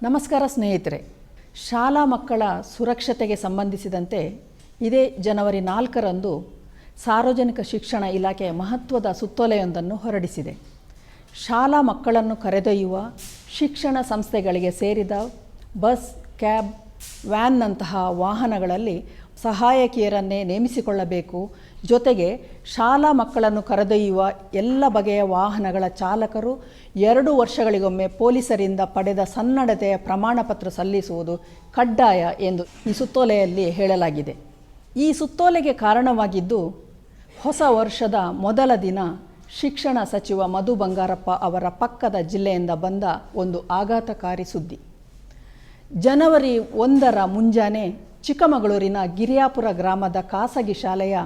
ನಮಸ್ಕಾರ ಸ್ನೇಹಿತರೆ. ಶಾಲಾ ಮಕ್ಕಳ ಸುರಕ್ಷತೆಗೆ ಸಂಬಂಧಿಸಿದಂತೆ ಇದೇ ಜನವರಿ 4ರಂದು ಸಾರ್ವಜನಿಕ ಶಿಕ್ಷಣ ಇಲಾಖೆ ಮಹತ್ವದ ಸುತ್ತೋಲೆಯೊಂದನ್ನು ಹೊರಡಿಸಿದೆ. ಶಾಲಾ ಮಕ್ಕಳನ್ನು ಕರೆದೊಯ್ಯುವ ಶಿಕ್ಷಣ ಸಂಸ್ಥೆಗಳಿಗೆ ಸೇರಿದ ಬಸ್, ಕ್ಯಾಬ್, ವ್ಯಾನ್ನಂತಹ ವಾಹನಗಳಲ್ಲಿ ಸಹಾಯಕಿಯರನ್ನೇ ನೇಮಿಸಿಕೊಳ್ಳಬೇಕು. ಜೊತೆಗೆ ಶಾಲಾ ಮಕ್ಕಳನ್ನು ಕರೆದೊಯ್ಯುವ ಎಲ್ಲ ಬಗೆಯ ವಾಹನಗಳ ಚಾಲಕರು 2 ವರ್ಷಗಳಿಗೊಮ್ಮೆ ಪೊಲೀಸರಿಂದ ಪಡೆದ ಸನ್ನಡತೆಯ ಪ್ರಮಾಣಪತ್ರ ಸಲ್ಲಿಸುವುದು ಕಡ್ಡಾಯ ಎಂದು ಈ ಸುತ್ತೋಲೆಯಲ್ಲಿ ಹೇಳಲಾಗಿದೆ. ಈ ಸುತ್ತೋಲೆಗೆ ಕಾರಣವಾಗಿದ್ದು ಹೊಸ ವರ್ಷದ ಮೊದಲ ದಿನ ಶಿಕ್ಷಣ ಸಚಿವ ಮಧು ಬಂಗಾರಪ್ಪ ಅವರ ಪಕ್ಕದ ಜಿಲ್ಲೆಯಿಂದ ಬಂದ ಒಂದು ಆಘಾತಕಾರಿ ಸುದ್ದಿ. ಜನವರಿ 1ರ ಮುಂಜಾನೆ ಚಿಕ್ಕಮಗಳೂರಿನ ಗಿರಿಯಾಪುರ ಗ್ರಾಮದ ಖಾಸಗಿ ಶಾಲೆಯ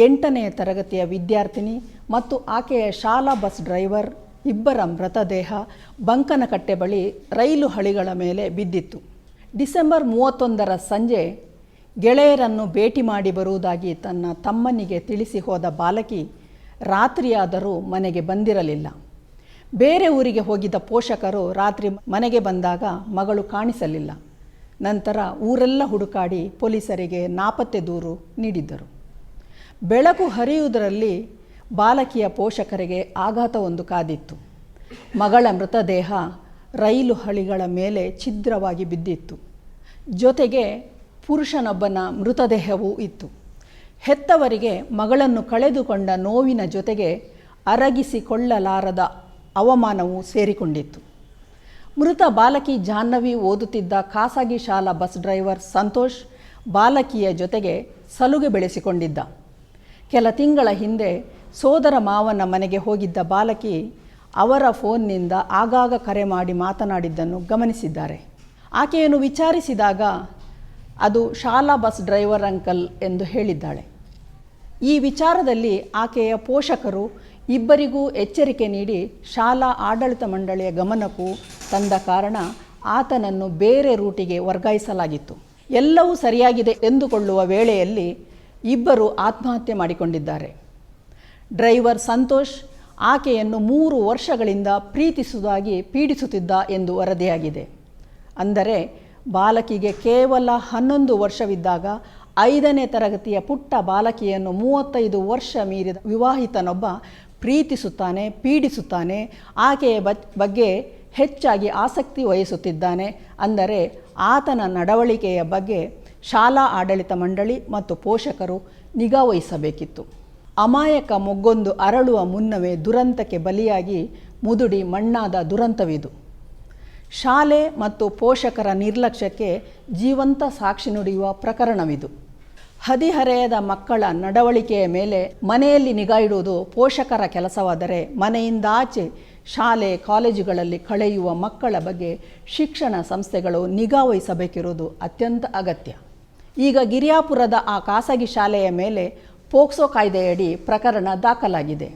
8ನೇ ತರಗತಿಯ ವಿದ್ಯಾರ್ಥಿನಿ ಮತ್ತು ಆಕೆಯ ಶಾಲಾ ಬಸ್ ಡ್ರೈವರ್ ಇಬ್ಬರ ಮೃತದೇಹ ಬಂಕನಕಟ್ಟೆ ಬಳಿ ರೈಲು ಹಳಿಗಳ ಮೇಲೆ ಬಿದ್ದಿತ್ತು. ಡಿಸೆಂಬರ್ 31ರ ಸಂಜೆ ಗೆಳೆಯರನ್ನು ಭೇಟಿ ಮಾಡಿ ಬರುವುದಾಗಿ ತನ್ನ ತಮ್ಮನಿಗೆ ತಿಳಿಸಿ ಹೋದ ಬಾಲಕಿ ರಾತ್ರಿಯಾದರೂ ಮನೆಗೆ ಬಂದಿರಲಿಲ್ಲ. ಬೇರೆ ಊರಿಗೆ ಹೋಗಿದ್ದ ಪೋಷಕರು ರಾತ್ರಿ ಮನೆಗೆ ಬಂದಾಗ ಮಗಳು ಕಾಣಿಸಲಿಲ್ಲ. ನಂತರ ಊರೆಲ್ಲ ಹುಡುಕಾಡಿ ಪೊಲೀಸರಿಗೆ ನಾಪತ್ತೆ ದೂರು ನೀಡಿದ್ದರು. ಬೆಳಕು ಹರಿಯುವುದರಲ್ಲಿ ಬಾಲಕಿಯ ಪೋಷಕರಿಗೆ ಆಘಾತವೊಂದು ಕಾದಿತ್ತು. ಮಗಳ ಮೃತದೇಹ ರೈಲು ಹಳಿಗಳ ಮೇಲೆ ಛಿದ್ರವಾಗಿ ಬಿದ್ದಿತ್ತು. ಜೊತೆಗೆ ಪುರುಷನೊಬ್ಬನ ಮೃತದೇಹವೂ ಇತ್ತು. ಹೆತ್ತವರಿಗೆ ಮಗಳನ್ನು ಕಳೆದುಕೊಂಡ ನೋವಿನ ಜೊತೆಗೆ ಅರಗಿಸಿಕೊಳ್ಳಲಾರದ ಅವಮಾನವೂ ಸೇರಿಕೊಂಡಿತ್ತು. ಮೃತ ಬಾಲಕಿ ಜಾಹ್ನವಿ ಓದುತ್ತಿದ್ದ ಖಾಸಗಿ ಶಾಲಾ ಬಸ್ ಡ್ರೈವರ್ ಸಂತೋಷ್ ಬಾಲಕಿಯ ಜೊತೆಗೆ ಸಲುಗೆ ಬೆಳೆಸಿಕೊಂಡಿದ್ದ. ಕೆಲ ತಿಂಗಳ ಹಿಂದೆ ಸೋದರ ಮಾವನ ಮನೆಗೆ ಹೋಗಿದ್ದ ಬಾಲಕಿ ಅವರ ಫೋನ್ನಿಂದ ಆಗಾಗ ಕರೆ ಮಾಡಿ ಮಾತನಾಡಿದ್ದನ್ನು ಗಮನಿಸಿದ್ದಾರೆ. ಆಕೆಯನ್ನು ವಿಚಾರಿಸಿದಾಗ ಅದು ಶಾಲಾ ಬಸ್ ಡ್ರೈವರ್ ಅಂಕಲ್ ಎಂದು ಹೇಳಿದ್ದಾಳೆ. ಈ ವಿಚಾರದಲ್ಲಿ ಆಕೆಯ ಪೋಷಕರು ಇಬ್ಬರಿಗೂ ಎಚ್ಚರಿಕೆ ನೀಡಿ ಶಾಲಾ ಆಡಳಿತ ಮಂಡಳಿಯ ಗಮನಕ್ಕೂ ತಂದ ಕಾರಣ ಆತನನ್ನು ಬೇರೆ ರೂಟಿಗೆ ವರ್ಗಾಯಿಸಲಾಗಿತ್ತು. ಎಲ್ಲವೂ ಸರಿಯಾಗಿದೆ ಎಂದುಕೊಳ್ಳುವ ವೇಳೆಯಲ್ಲಿ ಇಬ್ಬರು ಆತ್ಮಹತ್ಯೆ ಮಾಡಿಕೊಂಡಿದ್ದಾರೆ. ಡ್ರೈವರ್ ಸಂತೋಷ್ ಆಕೆಯನ್ನು 3 ವರ್ಷಗಳಿಂದ ಪ್ರೀತಿಸುವುದಾಗಿ ಪೀಡಿಸುತ್ತಿದ್ದ ಎಂದು ವರದಿಯಾಗಿದೆ. ಅಂದರೆ ಬಾಲಕಿಗೆ ಕೇವಲ 11 ವರ್ಷವಿದ್ದಾಗ 5ನೇ ತರಗತಿಯ ಪುಟ್ಟ ಬಾಲಕಿಯನ್ನು 35 ವರ್ಷ ಮೀರಿದ ವಿವಾಹಿತನೊಬ್ಬ ಪ್ರೀತಿಸುತ್ತಾನೆ, ಪೀಡಿಸುತ್ತಾನೆ, ಆಕೆಯ ಬಗ್ಗೆ ಹೆಚ್ಚಾಗಿ ಆಸಕ್ತಿ ವಹಿಸುತ್ತಿದ್ದಾನೆ. ಅಂದರೆ ಆತನ ನಡವಳಿಕೆಯ ಬಗ್ಗೆ ಶಾಲಾ ಆಡಳಿತ ಮಂಡಳಿ ಮತ್ತು ಪೋಷಕರು ನಿಗಾ ವಹಿಸಬೇಕಿತ್ತು. ಅಮಾಯಕ ಮೊಗ್ಗೊಂದು ಅರಳುವ ಮುನ್ನವೇ ದುರಂತಕ್ಕೆ ಬಲಿಯಾಗಿ ಮುದುಡಿ ಮಣ್ಣಾದ ದುರಂತವಿದು. ಶಾಲೆ ಮತ್ತು ಪೋಷಕರ ನಿರ್ಲಕ್ಷ್ಯಕ್ಕೆ ಜೀವಂತ ಸಾಕ್ಷಿ ನುಡಿಯುವ ಪ್ರಕರಣವಿದು. ಹದಿಹರೆಯದ ಮಕ್ಕಳ ನಡವಳಿಕೆಯ ಮೇಲೆ ಮನೆಯಲ್ಲಿ ನಿಗಾ ಇಡುವುದು ಪೋಷಕರ ಕೆಲಸವಾದರೆ, ಮನೆಯಿಂದಾಚೆ ಶಾಲೆ ಕಾಲೇಜುಗಳಲ್ಲಿ ಕಳೆಯುವ ಮಕ್ಕಳ ಬಗ್ಗೆ ಶಿಕ್ಷಣ ಸಂಸ್ಥೆಗಳು ನಿಗಾ ವಹಿಸಬೇಕಿರುವುದು ಅತ್ಯಂತ ಅಗತ್ಯ. ಈಗ ಗಿರಿಯಾಪುರದ ಆ ಖಾಸಗಿ ಶಾಲೆಯ ಮೇಲೆ ಪೋಕ್ಸೋ ಕಾಯ್ದೆಯಡಿ ಪ್ರಕರಣ ದಾಖಲಾಗಿದೆ.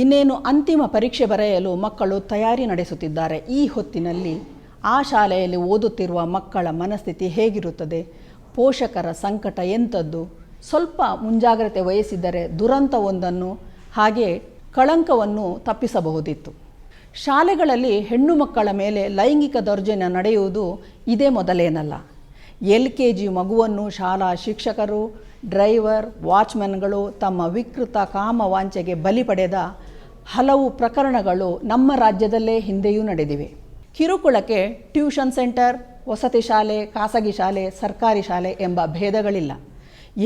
ಇನ್ನೇನು ಅಂತಿಮ ಪರೀಕ್ಷೆ ಬರೆಯಲು ಮಕ್ಕಳು ತಯಾರಿ ನಡೆಸುತ್ತಿದ್ದಾರೆ. ಈ ಹೊತ್ತಿನಲ್ಲಿ ಆ ಶಾಲೆಯಲ್ಲಿ ಓದುತ್ತಿರುವ ಮಕ್ಕಳ ಮನಸ್ಥಿತಿ ಹೇಗಿರುತ್ತದೆ? ಪೋಷಕರ ಸಂಕಟ ಎಂಥದ್ದು? ಸ್ವಲ್ಪ ಮುಂಜಾಗ್ರತೆ ವಹಿಸಿದರೆ ದುರಂತವೊಂದನ್ನು, ಹಾಗೆ ಕಳಂಕವನ್ನು ತಪ್ಪಿಸಬಹುದಿತ್ತು. ಶಾಲೆಗಳಲ್ಲಿ ಹೆಣ್ಣು ಮಕ್ಕಳ ಮೇಲೆ ಲೈಂಗಿಕ ದೌರ್ಜನ್ಯ ನಡೆಯುವುದು ಇದೇ ಮೊದಲೇನಲ್ಲ. LKG ಮಗುವನ್ನು ಶಾಲಾ ಶಿಕ್ಷಕರು, ಡ್ರೈವರ್, ವಾಚ್ಮನ್ಗಳು ತಮ್ಮ ವಿಕೃತ ಕಾಮವಾಂಚೆಗೆ ಬಲಿ ಪಡೆದ ಹಲವು ಪ್ರಕರಣಗಳು ನಮ್ಮ ರಾಜ್ಯದಲ್ಲೇ ಹಿಂದೆಯೂ ನಡೆದಿವೆ. ಕಿರುಕುಳಕ್ಕೆ ಟ್ಯೂಷನ್ ಸೆಂಟರ್, ವಸತಿ ಶಾಲೆ, ಖಾಸಗಿ ಶಾಲೆ, ಸರ್ಕಾರಿ ಶಾಲೆ ಎಂಬ ಭೇದಗಳಿಲ್ಲ.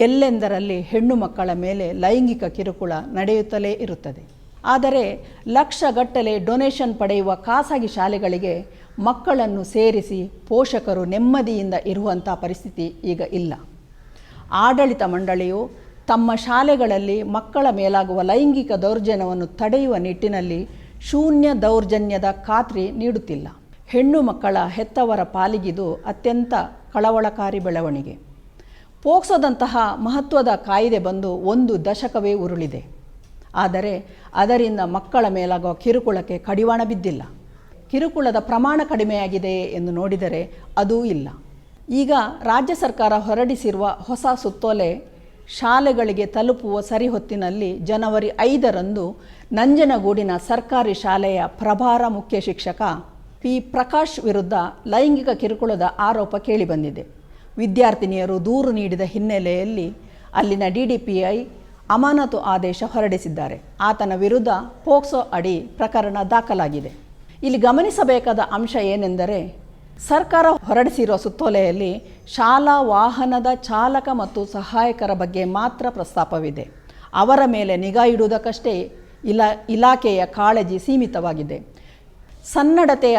ಎಲ್ಲೆಂದರಲ್ಲಿ ಹೆಣ್ಣು ಮಕ್ಕಳ ಮೇಲೆ ಲೈಂಗಿಕ ಕಿರುಕುಳ ನಡೆಯುತ್ತಲೇ ಇರುತ್ತದೆ. ಆದರೆ ಲಕ್ಷಗಟ್ಟಲೆ ಡೊನೇಷನ್ ಪಡೆಯುವ ಖಾಸಗಿ ಶಾಲೆಗಳಿಗೆ ಮಕ್ಕಳನ್ನು ಸೇರಿಸಿ ಪೋಷಕರು ನೆಮ್ಮದಿಯಿಂದ ಇರುವಂಥ ಪರಿಸ್ಥಿತಿ ಈಗ ಇಲ್ಲ. ಆಡಳಿತ ಮಂಡಳಿಯು ತಮ್ಮ ಶಾಲೆಗಳಲ್ಲಿ ಮಕ್ಕಳ ಮೇಲಾಗುವ ಲೈಂಗಿಕ ದೌರ್ಜನ್ಯವನ್ನು ತಡೆಯುವ ನಿಟ್ಟಿನಲ್ಲಿ ಶೂನ್ಯ ದೌರ್ಜನ್ಯದ ಖಾತ್ರಿ ನೀಡುತ್ತಿಲ್ಲ. ಹೆಣ್ಣು ಮಕ್ಕಳ ಹೆತ್ತವರ ಪಾಲಿಗಿದು ಅತ್ಯಂತ ಕಳವಳಕಾರಿ ಬೆಳವಣಿಗೆ. ಪೋಕ್ಸೋದಂತಹ ಮಹತ್ವದ ಕಾಯ್ದೆ ಬಂದು 1 ದಶಕವೇ ಉರುಳಿದೆ. ಆದರೆ ಅದರಿಂದ ಮಕ್ಕಳ ಮೇಲಾಗುವ ಕಿರುಕುಳಕ್ಕೆ ಕಡಿವಾಣ ಬಿದ್ದಿಲ್ಲ. ಕಿರುಕುಳದ ಪ್ರಮಾಣ ಕಡಿಮೆಯಾಗಿದೆಯೇ ಎಂದು ನೋಡಿದರೆ ಅದೂ ಇಲ್ಲ. ಈಗ ರಾಜ್ಯ ಸರ್ಕಾರ ಹೊರಡಿಸಿರುವ ಹೊಸ ಸುತ್ತೋಲೆ ಶಾಲೆಗಳಿಗೆ ತಲುಪುವ ಸರಿಹೊತ್ತಿನಲ್ಲಿ ಜನವರಿ 5ರಂದು ನಂಜನಗೂಡಿನ ಸರ್ಕಾರಿ ಶಾಲೆಯ ಪ್ರಭಾರ ಮುಖ್ಯ ಶಿಕ್ಷಕ ಪಿ. ಪ್ರಕಾಶ್ ವಿರುದ್ಧ ಲೈಂಗಿಕ ಕಿರುಕುಳದ ಆರೋಪ ಕೇಳಿಬಂದಿದೆ. ವಿದ್ಯಾರ್ಥಿನಿಯರು ದೂರು ನೀಡಿದ ಹಿನ್ನೆಲೆಯಲ್ಲಿ ಅಲ್ಲಿನ DDPI ಅಮಾನತು ಆದೇಶ ಹೊರಡಿಸಿದ್ದಾರೆ. ಆತನ ವಿರುದ್ಧ ಪೋಕ್ಸೋ ಅಡಿ ಪ್ರಕರಣ ದಾಖಲಾಗಿದೆ. ಇಲ್ಲಿ ಗಮನಿಸಬೇಕಾದ ಅಂಶ ಏನೆಂದರೆ, ಸರ್ಕಾರ ಹೊರಡಿಸಿರುವ ಸುತ್ತೋಲೆಯಲ್ಲಿ ಶಾಲಾ ವಾಹನದ ಚಾಲಕ ಮತ್ತು ಸಹಾಯಕರ ಬಗ್ಗೆ ಮಾತ್ರ ಪ್ರಸ್ತಾಪವಿದೆ. ಅವರ ಮೇಲೆ ನಿಗಾ ಇಡುವುದಕ್ಕಷ್ಟೇ ಇಲಾಖೆಯ ಕಾಳಜಿ ಸೀಮಿತವಾಗಿದೆ. ಸನ್ನಡತೆಯ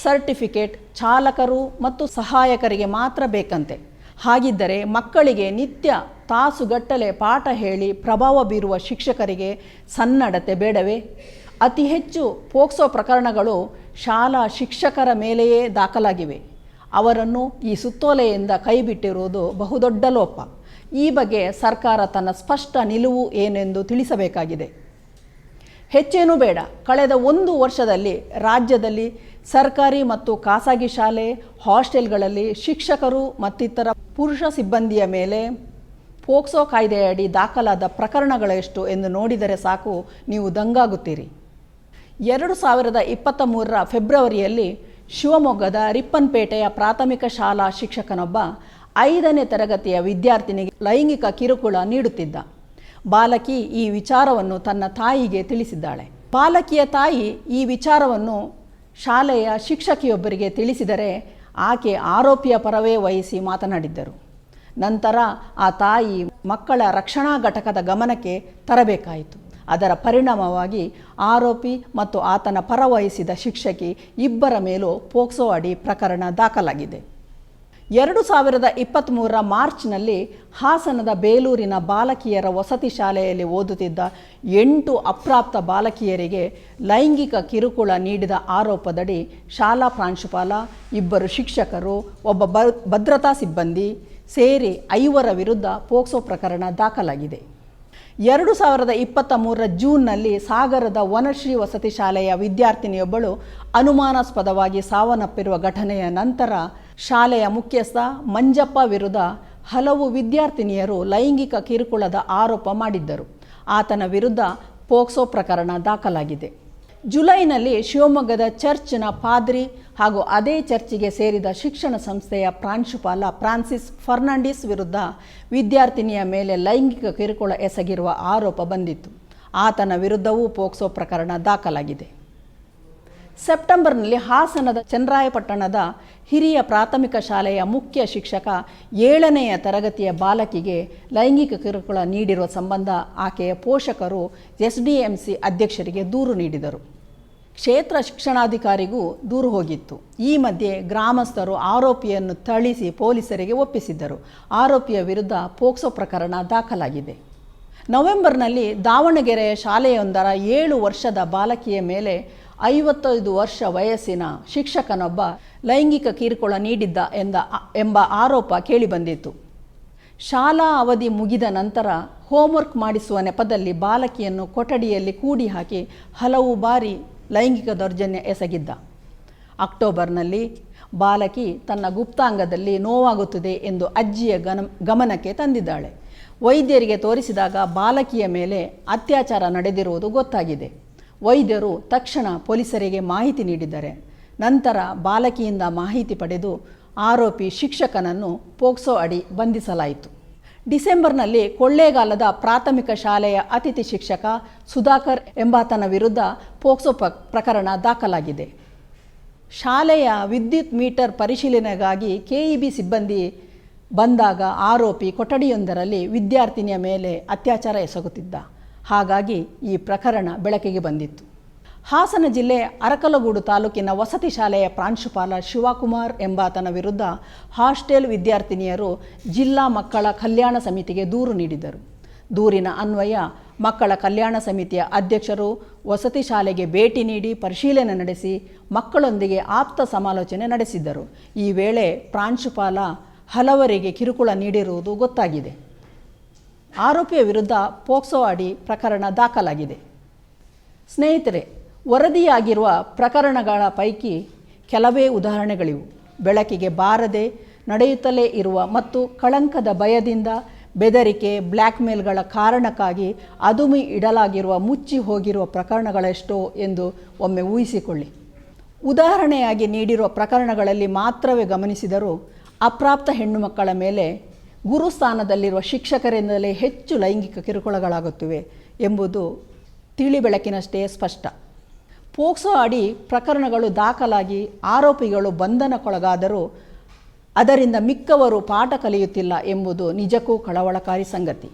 ಸರ್ಟಿಫಿಕೇಟ್ ಚಾಲಕರು ಮತ್ತು ಸಹಾಯಕರಿಗೆ ಮಾತ್ರ ಬೇಕಂತೆ. ಹಾಗಿದ್ದರೆ ಮಕ್ಕಳಿಗೆ ನಿತ್ಯ ತಾಸುಗಟ್ಟಲೆ ಪಾಠ ಹೇಳಿ ಪ್ರಭಾವ ಬೀರುವ ಶಿಕ್ಷಕರಿಗೆ ಸನ್ನಡತೆ ಬೇಡವೇ? ಅತಿ ಹೆಚ್ಚು ಪೋಕ್ಸೋ ಪ್ರಕರಣಗಳು ಶಾಲಾ ಶಿಕ್ಷಕರ ಮೇಲೆಯೇ ದಾಖಲಾಗಿವೆ. ಅವರನ್ನು ಈ ಸುತ್ತೋಲೆಯಿಂದ ಕೈಬಿಟ್ಟಿರುವುದು ಬಹುದೊಡ್ಡ ಲೋಪ. ಈ ಬಗ್ಗೆ ಸರ್ಕಾರ ತನ್ನ ಸ್ಪಷ್ಟ ನಿಲುವು ಏನೆಂದು ತಿಳಿಸಬೇಕಾಗಿದೆ. ಹೆಚ್ಚೇನೂ ಬೇಡ, ಕಳೆದ 1 ವರ್ಷದಲ್ಲಿ ರಾಜ್ಯದಲ್ಲಿ ಸರ್ಕಾರಿ ಮತ್ತು ಖಾಸಗಿ ಶಾಲೆ, ಹಾಸ್ಟೆಲ್ಗಳಲ್ಲಿ ಶಿಕ್ಷಕರು ಮತ್ತಿತರ ಪುರುಷ ಸಿಬ್ಬಂದಿಯ ಮೇಲೆ ಪೋಕ್ಸೋ ಕಾಯ್ದೆಯಡಿ ದಾಖಲಾದ ಪ್ರಕರಣಗಳೆಷ್ಟು ಎಂದು ನೋಡಿದರೆ ಸಾಕು, ನೀವು ದಂಗಾಗುತ್ತೀರಿ. 2023 ಫೆಬ್ರವರಿಯಲ್ಲಿ ಶಿವಮೊಗ್ಗದ ರಿಪ್ಪನ್ಪೇಟೆಯ ಪ್ರಾಥಮಿಕ ಶಾಲಾ ಶಿಕ್ಷಕನೊಬ್ಬ 5ನೇ ತರಗತಿಯ ವಿದ್ಯಾರ್ಥಿನಿಗೆ ಲೈಂಗಿಕ ಕಿರುಕುಳ ನೀಡುತ್ತಿದ್ದ. ಬಾಲಕಿ ಈ ವಿಚಾರವನ್ನು ತನ್ನ ತಾಯಿಗೆ ತಿಳಿಸಿದ್ದಾಳೆ. ಬಾಲಕಿಯ ತಾಯಿ ಈ ವಿಚಾರವನ್ನು ಶಾಲೆಯ ಶಿಕ್ಷಕಿಯೊಬ್ಬರಿಗೆ ತಿಳಿಸಿದರೆ ಆಕೆ ಆರೋಪಿಯ ಪರವೇ ವಹಿಸಿ ಮಾತನಾಡಿದ್ದರು. ನಂತರ ಆ ತಾಯಿ ಮಕ್ಕಳ ರಕ್ಷಣಾ ಘಟಕದ ಗಮನಕ್ಕೆ ತರಬೇಕಾಯಿತು. ಅದರ ಪರಿಣಾಮವಾಗಿ ಆರೋಪಿ ಮತ್ತು ಆತನ ಪರ ವಹಿಸಿದ ಶಿಕ್ಷಕಿ ಇಬ್ಬರ ಮೇಲೂ ಪೋಕ್ಸೋ ಅಡಿ ಪ್ರಕರಣ ದಾಖಲಾಗಿದೆ. 2023 ಮಾರ್ಚ್ನಲ್ಲಿ ಹಾಸನದ ಬೇಲೂರಿನ ಬಾಲಕಿಯರ ವಸತಿ ಶಾಲೆಯಲ್ಲಿ ಓದುತ್ತಿದ್ದ 8 ಅಪ್ರಾಪ್ತ ಬಾಲಕಿಯರಿಗೆ ಲೈಂಗಿಕ ಕಿರುಕುಳ ನೀಡಿದ ಆರೋಪದಡಿ ಶಾಲಾ ಪ್ರಾಂಶುಪಾಲ, 2 ಶಿಕ್ಷಕರು, ಒಬ್ಬ ಭದ್ರತಾ ಸಿಬ್ಬಂದಿ ಸೇರಿ 5 ವಿರುದ್ಧ ಪೋಕ್ಸೋ ಪ್ರಕರಣ ದಾಖಲಾಗಿದೆ. 2023 ಜೂನ್ನಲ್ಲಿ ಸಾಗರದ ವನಶ್ರೀ ವಸತಿ ಶಾಲೆಯ ವಿದ್ಯಾರ್ಥಿನಿಯೊಬ್ಬಳು ಅನುಮಾನಾಸ್ಪದವಾಗಿ ಸಾವನ್ನಪ್ಪಿರುವ ಘಟನೆಯ ನಂತರ ಶಾಲೆಯ ಮುಖ್ಯಸ್ಥ ಮಂಜಪ್ಪ ವಿರುದ್ಧ ಹಲವು ವಿದ್ಯಾರ್ಥಿನಿಯರು ಲೈಂಗಿಕ ಕಿರುಕುಳದ ಆರೋಪ ಮಾಡಿದ್ದರು. ಆತನ ವಿರುದ್ಧ ಪೋಕ್ಸೋ ಪ್ರಕರಣ ದಾಖಲಾಗಿದೆ. ಜುಲೈನಲ್ಲಿ ಶಿವಮೊಗ್ಗದ ಚರ್ಚ್ನ ಪಾದ್ರಿ ಹಾಗೂ ಅದೇ ಚರ್ಚಿಗೆ ಸೇರಿದ ಶಿಕ್ಷಣ ಸಂಸ್ಥೆಯ ಪ್ರಾಂಶುಪಾಲ ಫ್ರಾನ್ಸಿಸ್ ಫರ್ನಾಂಡಿಸ್ ವಿರುದ್ಧ ವಿದ್ಯಾರ್ಥಿನಿಯ ಮೇಲೆ ಲೈಂಗಿಕ ಕಿರುಕುಳ ಎಸಗಿರುವ ಆರೋಪ ಬಂದಿತ್ತು. ಆತನ ವಿರುದ್ಧವೂ ಪೋಕ್ಸೋ ಪ್ರಕರಣ ದಾಖಲಾಗಿದೆ. ಸೆಪ್ಟೆಂಬರ್ನಲ್ಲಿ ಹಾಸನದ ಚನ್ನರಾಯಪಟ್ಟಣದ ಹಿರಿಯ ಪ್ರಾಥಮಿಕ ಶಾಲೆಯ ಮುಖ್ಯ ಶಿಕ್ಷಕ 7ನೆಯ ತರಗತಿಯ ಬಾಲಕಿಗೆ ಲೈಂಗಿಕ ಕಿರುಕುಳ ನೀಡಿರುವ ಸಂಬಂಧ ಆಕೆಯ ಪೋಷಕರು SDMC ಅಧ್ಯಕ್ಷರಿಗೆ ದೂರು ನೀಡಿದರು. ಕ್ಷೇತ್ರ ಶಿಕ್ಷಣಾಧಿಕಾರಿಗೂ ದೂರು ಹೋಗಿತ್ತು. ಈ ಮಧ್ಯೆ ಗ್ರಾಮಸ್ಥರು ಆರೋಪಿಯನ್ನು ಥಳಿಸಿ ಪೊಲೀಸರಿಗೆ ಒಪ್ಪಿಸಿದ್ದರು. ಆರೋಪಿಯ ವಿರುದ್ಧ ಪೋಕ್ಸೋ ಪ್ರಕರಣ ದಾಖಲಾಗಿದೆ. ನವೆಂಬರ್ನಲ್ಲಿ ದಾವಣಗೆರೆಯ ಶಾಲೆಯೊಂದರ 7 ವರ್ಷದ ಬಾಲಕಿಯ ಮೇಲೆ 55 ವರ್ಷ ವಯಸ್ಸಿನ ಶಿಕ್ಷಕನೊಬ್ಬ ಲೈಂಗಿಕ ಕಿರುಕುಳ ನೀಡಿದ್ದ ಎಂಬ ಆರೋಪ ಕೇಳಿಬಂದಿತ್ತು. ಶಾಲಾ ಅವಧಿ ಮುಗಿದ ನಂತರ ಹೋಮ್ವರ್ಕ್ ಮಾಡಿಸುವ ನೆಪದಲ್ಲಿ ಬಾಲಕಿಯನ್ನು ಕೊಠಡಿಯಲ್ಲಿ ಕೂಡಿ ಹಾಕಿ ಹಲವು ಬಾರಿ ಲೈಂಗಿಕ ದೌರ್ಜನ್ಯ ಎಸಗಿದ್ದ. ಅಕ್ಟೋಬರ್ನಲ್ಲಿ ಬಾಲಕಿ ತನ್ನ ಗುಪ್ತಾಂಗದಲ್ಲಿ ನೋವಾಗುತ್ತದೆ ಎಂದು ಅಜ್ಜಿಯ ಗಮನಕ್ಕೆ ತಂದಿದ್ದಾಳೆ. ವೈದ್ಯರಿಗೆ ತೋರಿಸಿದಾಗ ಬಾಲಕಿಯ ಮೇಲೆ ಅತ್ಯಾಚಾರ ನಡೆದಿರುವುದು ಗೊತ್ತಾಗಿದೆ. ವೈದ್ಯರು ತಕ್ಷಣ ಪೊಲೀಸರಿಗೆ ಮಾಹಿತಿ ನೀಡಿದ್ದಾರೆ. ನಂತರ ಬಾಲಕಿಯಿಂದ ಮಾಹಿತಿ ಪಡೆದು ಆರೋಪಿ ಶಿಕ್ಷಕನನ್ನು ಪೋಕ್ಸೋ ಅಡಿ ಬಂಧಿಸಲಾಯಿತು. ಡಿಸೆಂಬರ್ನಲ್ಲಿ ಕೊಳ್ಳೇಗಾಲದ ಪ್ರಾಥಮಿಕ ಶಾಲೆಯ ಅತಿಥಿ ಶಿಕ್ಷಕ ಸುಧಾಕರ್ ಎಂಬಾತನ ವಿರುದ್ಧ ಪೋಕ್ಸೋ ಪ್ರಕರಣ ದಾಖಲಾಗಿದೆ. ಶಾಲೆಯ ವಿದ್ಯುತ್ ಮೀಟರ್ ಪರಿಶೀಲನೆಗಾಗಿ KEB ಸಿಬ್ಬಂದಿ ಬಂದಾಗ ಆರೋಪಿ ಕೊಠಡಿಯೊಂದರಲ್ಲಿ ವಿದ್ಯಾರ್ಥಿನಿಯ ಮೇಲೆ ಅತ್ಯಾಚಾರ ಎಸಗುತ್ತಿದ್ದ. ಹಾಗಾಗಿ ಈ ಪ್ರಕರಣ ಬೆಳಕಿಗೆ ಬಂದಿತ್ತು. ಹಾಸನ ಜಿಲ್ಲೆ ಅರಕಲಗೂಡು ತಾಲೂಕಿನ ವಸತಿ ಶಾಲೆಯ ಪ್ರಾಂಶುಪಾಲ ಶಿವಕುಮಾರ್ ಎಂಬಾತನ ವಿರುದ್ಧ ಹಾಸ್ಟೆಲ್ ವಿದ್ಯಾರ್ಥಿನಿಯರು ಜಿಲ್ಲಾ ಮಕ್ಕಳ ಕಲ್ಯಾಣ ಸಮಿತಿಗೆ ದೂರು ನೀಡಿದರು. ದೂರಿನ ಅನ್ವಯ ಮಕ್ಕಳ ಕಲ್ಯಾಣ ಸಮಿತಿಯ ಅಧ್ಯಕ್ಷರು ವಸತಿ ಶಾಲೆಗೆ ಭೇಟಿ ನೀಡಿ ಪರಿಶೀಲನೆ ನಡೆಸಿ ಮಕ್ಕಳೊಂದಿಗೆ ಆಪ್ತ ಸಮಾಲೋಚನೆ ನಡೆಸಿದ್ದರು. ಈ ವೇಳೆ ಪ್ರಾಂಶುಪಾಲ ಹಲವರಿಗೆ ಕಿರುಕುಳ ನೀಡಿರುವುದು ಗೊತ್ತಾಗಿದೆ. ಆರೋಪಿಯ ವಿರುದ್ಧ ಪೋಕ್ಸೋ ಅಡಿ ಪ್ರಕರಣ ದಾಖಲಾಗಿದೆ. ಸ್ನೇಹಿತರೆ, ವರದಿಯಾಗಿರುವ ಪ್ರಕರಣಗಳ ಪೈಕಿ ಕೆಲವೇ ಉದಾಹರಣೆಗಳಿವು. ಬೆಳಕಿಗೆ ಬಾರದೆ ನಡೆಯುತ್ತಲೇ ಇರುವ ಮತ್ತು ಕಳಂಕದ ಭಯದಿಂದ ಬೆದರಿಕೆ, ಬ್ಲ್ಯಾಕ್ಮೇಲ್ಗಳ ಕಾರಣಕ್ಕಾಗಿ ಅದುಮಿ ಇಡಲಾಗಿರುವ ಮುಚ್ಚಿ ಹೋಗಿರುವ ಪ್ರಕರಣಗಳೆಷ್ಟೋ ಎಂದು ಒಮ್ಮೆ ಊಹಿಸಿಕೊಳ್ಳಿ. ಉದಾಹರಣೆಯಾಗಿ ನೀಡಿರುವ ಪ್ರಕರಣಗಳಲ್ಲಿ ಮಾತ್ರವೇ ಗಮನಿಸಿದರೂ ಅಪ್ರಾಪ್ತ ಹೆಣ್ಣು ಮಕ್ಕಳ ಮೇಲೆ ಗುರುಸ್ಥಾನದಲ್ಲಿರುವ ಶಿಕ್ಷಕರಿಂದಲೇ ಹೆಚ್ಚು ಲೈಂಗಿಕ ಕಿರುಕುಳಗಳಾಗುತ್ತಿವೆ ಎಂಬುದು ತಿಳಿ ಬೆಳಕಿನಷ್ಟೇ ಸ್ಪಷ್ಟ. ಪೋಕ್ಸೋ ಅಡಿ ಪ್ರಕರಣಗಳು ದಾಖಲಾಗಿ ಆರೋಪಿಗಳು ಬಂಧನಕ್ಕೊಳಗಾದರೂ ಅದರಿಂದ ಮಿಕ್ಕವರು ಪಾಠ ಕಲಿಯುತ್ತಿಲ್ಲ ಎಂಬುದು ನಿಜಕ್ಕೂ ಕಳವಳಕಾರಿ ಸಂಗತಿ.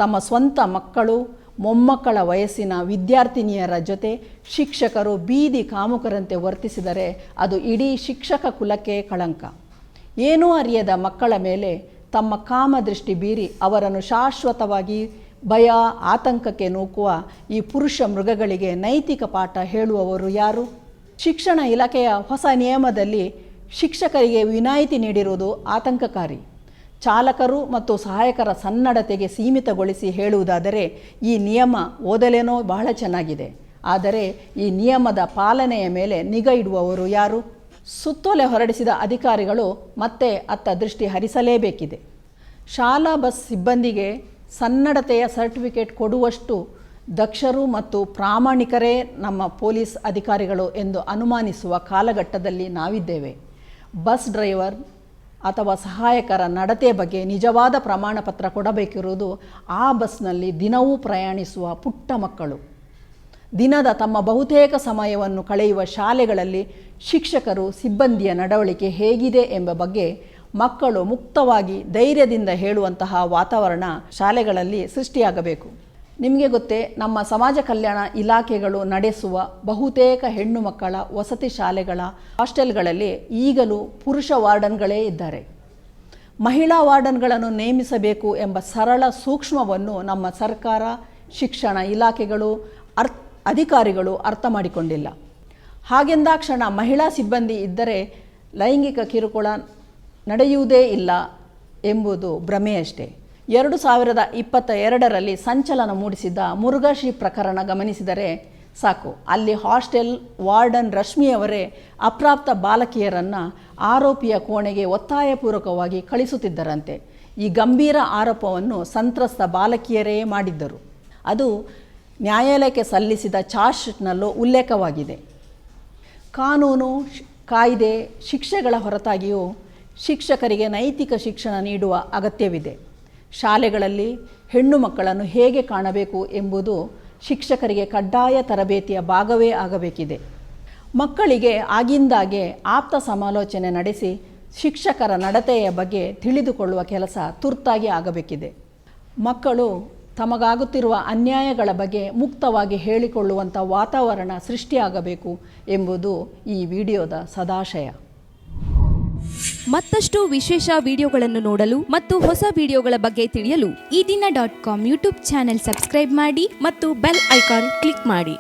ತಮ್ಮ ಸ್ವಂತ ಮಕ್ಕಳು ಮೊಮ್ಮಕ್ಕಳ ವಯಸ್ಸಿನ ವಿದ್ಯಾರ್ಥಿನಿಯರ ಜೊತೆ ಶಿಕ್ಷಕರು ಬೀದಿ ಕಾಮುಕರಂತೆ ವರ್ತಿಸಿದರೆ ಅದು ಇಡೀ ಶಿಕ್ಷಕ ಕುಲಕ್ಕೆ ಕಳಂಕ. ಏನೂ ಅರಿಯದ ಮಕ್ಕಳ ಮೇಲೆ ತಮ್ಮ ಕಾಮದೃಷ್ಟಿ ಬೀರಿ ಅವರನ್ನು ಶಾಶ್ವತವಾಗಿ ಭಯ ಆತಂಕಕ್ಕೆ ನೂಕುವ ಈ ಪುರುಷ ಮೃಗಗಳಿಗೆ ನೈತಿಕ ಪಾಠ ಹೇಳುವವರು ಯಾರು? ಶಿಕ್ಷಣ ಇಲಾಖೆಯ ಹೊಸ ನಿಯಮದಲ್ಲಿ ಶಿಕ್ಷಕರಿಗೆ ವಿನಾಯಿತಿ ನೀಡಿರುವುದು ಆತಂಕಕಾರಿ. ಚಾಲಕರು ಮತ್ತು ಸಹಾಯಕರ ಸನ್ನಡತೆಗೆ ಸೀಮಿತಗೊಳಿಸಿ ಹೇಳುವುದಾದರೆ ಈ ನಿಯಮ ಓದಲೇನೋ ಬಹಳ ಚೆನ್ನಾಗಿದೆ, ಆದರೆ ಈ ನಿಯಮದ ಪಾಲನೆಯ ಮೇಲೆ ನಿಗಾ ಇಡುವವರು ಯಾರು? ಸುತ್ತೋಲೆ ಹೊರಡಿಸಿದ ಅಧಿಕಾರಿಗಳು ಮತ್ತೆ ಅತ್ತ ದೃಷ್ಟಿ ಹರಿಸಲೇಬೇಕಿದೆ. ಶಾಲಾ ಬಸ್ ಸಿಬ್ಬಂದಿಗೆ ಸನ್ನಡತೆಯ ಸರ್ಟಿಫಿಕೇಟ್ ಕೊಡುವಷ್ಟು ದಕ್ಷರು ಮತ್ತು ಪ್ರಾಮಾಣಿಕರೇ ನಮ್ಮ ಪೊಲೀಸ್ ಅಧಿಕಾರಿಗಳು ಎಂದು ಅನುಮಾನಿಸುವ ಕಾಲಘಟ್ಟದಲ್ಲಿ ನಾವಿದ್ದೇವೆ. ಬಸ್ ಡ್ರೈವರ್ ಅಥವಾ ಸಹಾಯಕರ ನಡತೆ ಬಗ್ಗೆ ನಿಜವಾದ ಪ್ರಮಾಣ ಪತ್ರ ಕೊಡಬೇಕಿರುವುದು ಆ ಬಸ್ನಲ್ಲಿ ದಿನವೂ ಪ್ರಯಾಣಿಸುವ ಪುಟ್ಟ ಮಕ್ಕಳು. ದಿನದ ತಮ್ಮ ಬಹುತೇಕ ಸಮಯವನ್ನು ಕಳೆಯುವ ಶಾಲೆಗಳಲ್ಲಿ ಶಿಕ್ಷಕರು ಸಿಬ್ಬಂದಿಯ ನಡವಳಿಕೆ ಹೇಗಿದೆ ಎಂಬ ಬಗ್ಗೆ ಮಕ್ಕಳು ಮುಕ್ತವಾಗಿ ಧೈರ್ಯದಿಂದ ಹೇಳುವಂತಹ ವಾತಾವರಣ ಶಾಲೆಗಳಲ್ಲಿ ಸೃಷ್ಟಿಯಾಗಬೇಕು. ನಿಮಗೆ ಗೊತ್ತೇ, ನಮ್ಮ ಸಮಾಜ ಕಲ್ಯಾಣ ಇಲಾಖೆಗಳು ನಡೆಸುವ ಬಹುತೇಕ ಹೆಣ್ಣು ಮಕ್ಕಳ ವಸತಿ ಶಾಲೆಗಳ ಹಾಸ್ಟೆಲ್ಗಳಲ್ಲಿ ಈಗಲೂ ಪುರುಷ ವಾರ್ಡನ್ಗಳೇ ಇದ್ದಾರೆ. ಮಹಿಳಾ ವಾರ್ಡನ್ಗಳನ್ನು ನೇಮಿಸಬೇಕು ಎಂಬ ಸರಳ ಸೂಕ್ಷ್ಮವನ್ನು ನಮ್ಮ ಸರ್ಕಾರ, ಶಿಕ್ಷಣ ಇಲಾಖೆಗಳು, ಅಧಿಕಾರಿಗಳು ಅರ್ಥ ಮಾಡಿಕೊಂಡಿಲ್ಲ. ಹಾಗೆಂದಾಕ್ಷಣ ಮಹಿಳಾ ಸಿಬ್ಬಂದಿ ಇದ್ದರೆ ಲೈಂಗಿಕ ಕಿರುಕುಳ ನಡೆಯುವುದೇ ಇಲ್ಲ ಎಂಬುದು ಭ್ರಮೆಯಷ್ಟೇ. 2022ರಲ್ಲಿ ಸಂಚಲನ ಮೂಡಿಸಿದ್ದ ಮುರುಘಾಶ್ರೀ ಪ್ರಕರಣ ಗಮನಿಸಿದರೆ ಸಾಕು. ಅಲ್ಲಿ ಹಾಸ್ಟೆಲ್ ವಾರ್ಡನ್ ರಶ್ಮಿಯವರೇ ಅಪ್ರಾಪ್ತ ಬಾಲಕಿಯರನ್ನು ಆರೋಪಿಯ ಕೋಣೆಗೆ ಒತ್ತಾಯಪೂರ್ವಕವಾಗಿ ಕಳಿಸುತ್ತಿದ್ದರಂತೆ. ಈ ಗಂಭೀರ ಆರೋಪವನ್ನು ಸಂತ್ರಸ್ತ ಬಾಲಕಿಯರೇ ಮಾಡಿದ್ದರು. ಅದು ನ್ಯಾಯಾಲಯಕ್ಕೆ ಸಲ್ಲಿಸಿದ ಚಾರ್ಜ್ ಶೀಟ್ನಲ್ಲೂ ಉಲ್ಲೇಖವಾಗಿದೆ. ಕಾನೂನು, ಕಾಯ್ದೆ, ಶಿಕ್ಷೆಗಳ ಹೊರತಾಗಿಯೂ ಶಿಕ್ಷಕರಿಗೆ ನೈತಿಕ ಶಿಕ್ಷಣ ನೀಡುವ ಅಗತ್ಯವಿದೆ. ಶಾಲೆಗಳಲ್ಲಿ ಹೆಣ್ಣು ಮಕ್ಕಳನ್ನು ಹೇಗೆ ಕಾಣಬೇಕು ಎಂಬುದು ಶಿಕ್ಷಕರಿಗೆ ಕಡ್ಡಾಯ ತರಬೇತಿಯ ಭಾಗವೇ ಆಗಬೇಕಿದೆ. ಮಕ್ಕಳಿಗೆ ಆಗಿಂದಾಗೆ ಆಪ್ತ ಸಮಾಲೋಚನೆ ನಡೆಸಿ ಶಿಕ್ಷಕರ ನಡತೆಯ ಬಗ್ಗೆ ತಿಳಿದುಕೊಳ್ಳುವ ಕೆಲಸ ತುರ್ತಾಗಿ ಆಗಬೇಕಿದೆ. ಮಕ್ಕಳು ತಮಗಾಗುತ್ತಿರುವ ಅನ್ಯಾಯಗಳ ಬಗ್ಗೆ ಮುಕ್ತವಾಗಿ ಹೇಳಿಕೊಳ್ಳುವಂಥ ವಾತಾವರಣ ಸೃಷ್ಟಿಯಾಗಬೇಕು ಎಂಬುದು ಈ ವಿಡಿಯೋದ ಸದಾಶಯ. ಮತ್ತಷ್ಟು ವಿಶೇಷ ವಿಡಿಯೋಗಳನ್ನು ನೋಡಲು ಮತ್ತು ಹೊಸ ವಿಡಿಯೋಗಳ ಬಗ್ಗೆ ತಿಳಿಯಲು ಈ ದಿನ .com ಯೂಟ್ಯೂಬ್ ಚಾನೆಲ್ ಸಬ್ಸ್ಕ್ರೈಬ್ ಮಾಡಿ ಮತ್ತು ಬೆಲ್ ಐಕಾನ್ ಕ್ಲಿಕ್ ಮಾಡಿ.